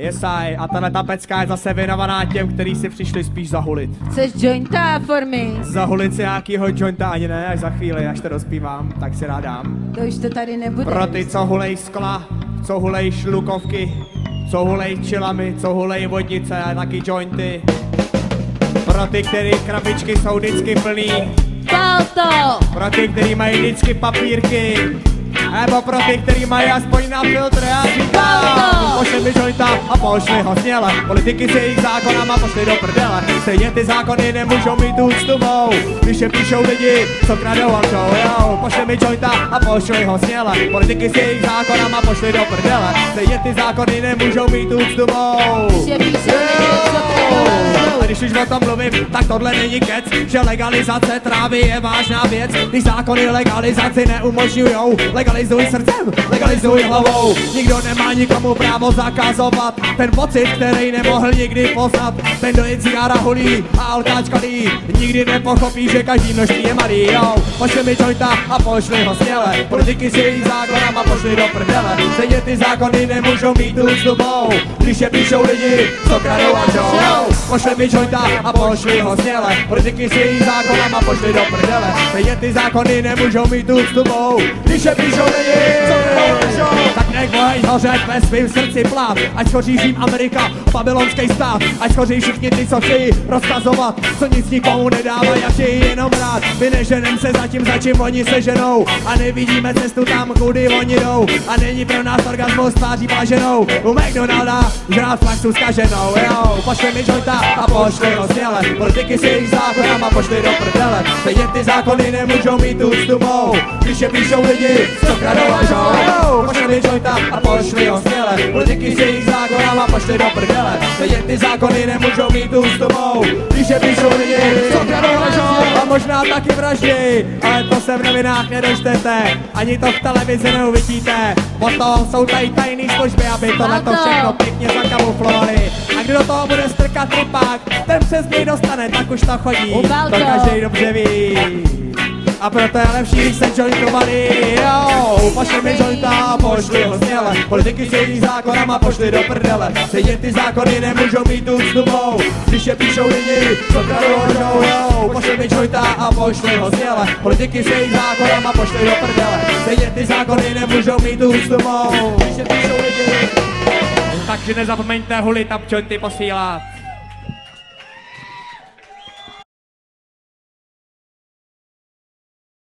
Jesaj, a tahle ta pecka je zase věnovaná těm, kteří si přišli spíš zahulit. Chceš jointa formy? Zahulit si nějakýho jointa ani ne, až za chvíli, až to rozpívám, tak si rád dám. To už to tady nebude. Pro ty, co hulej skla, co hulej šlukovky, co hulej čilami, co hulej vodnice a taky jointy. Pro ty, který krabičky jsou vždycky plný. Palto! Pro ty, který mají vždycky papírky. Nebo pro ty, který mají aspoň na filtr, já říkám. Pošli mi jointa a pošli ho směle. Politiky s jejich zákonama pošli do prdele. Stejně ty zákony nemůžou mít úctu mou, když je píšou lidi, co kradou a lžou, jo. Pošli mi jointa a pošli ho směle. Politiky s jejich zákonama pošli do prdele. Stejně ty zákony nemůžou mít úctu mou, když je píšou lidi, co kradou a lžou. A když už o tom mluvím, tak tohle není kec, že legalizace trávy je vážná věc. Když zákony legalizaci neumožňujou, legalizuj srdcem, legalizuj hlavou. Nikdo nemá nikomu právo zakazovat ten pocit, který nemohl nikdy poznat. Ten, kdo je cigára hulí a alkáčkalí, nikdy nepochopí, že každý množství je malý, jo. Pošli mi jointa a pošli ho směle. Politiky s jejich zákonama pošli do prdele. Stejně ty zákony nemůžou mít úctu mou, když je píšou lidi, co kradou a lžou, jo. Pošli mi jointa a pošli ho směle. Politiky s jejich zákonama pošli do prdele. Stejně ty zákony nemůžou mít úctu mou, když je píšou lidi, co kradou a lžou. Tak nech oheň hořet ve svým srdci plát, ať hoří Řím, Amerika, babylonský stát. Ať hoří všichni ty, co chtějí rozkazovat, co nic nikomu nedávají a chtějí jenom rád. My neženem se zatím, za čím oni se ženou, a nevidíme cestu tam, kudy oni jdou. A není pro nás orgasmus tváří blaženou u McDonalda žrát flaxu zkaženou, jo. Pošli mi jointa a pošli ho směle. Politiky s jejich zákonama pošli do prdele. Stejně ty zákony nemůžou mít úctu mou, když je píšou lidi, co kradou a lžou. Pošli mi jointa a pošli ho směle. Politiky s jejich zákonama pošli do prdele. Stejně ty zákony nemůžou mít úctu mou, když je píšou lidi, co kradou a lžou. A možná taky vraždy, ale to se v novinách nedočtete, ani to v televizi neuvidíte. Potom jsou tady tajný služby, aby tohleto všechno pěkně zakamuflovali. A kdo do toho bude strkat tripák, ten přes něj dostane, tak už to chodí, to každý dobře ví. A proto je lepší, když se jointovali, jo. Pošli mi jointa a pošli ho směle. Politiky s jejich zákonama pošli do prdele. Stejně ty zákony nemůžou mít úctu mou, když je píšou lidi, co kradou a lžou, jo. Pošli mi jointa a pošli ho směle. Politiky s jejich zákonama pošli do prdele. Stejně ty zákony nemůžou mít úctu mou, když je píšou lidi. Takže nezapomeňte hulit a jointy posílat.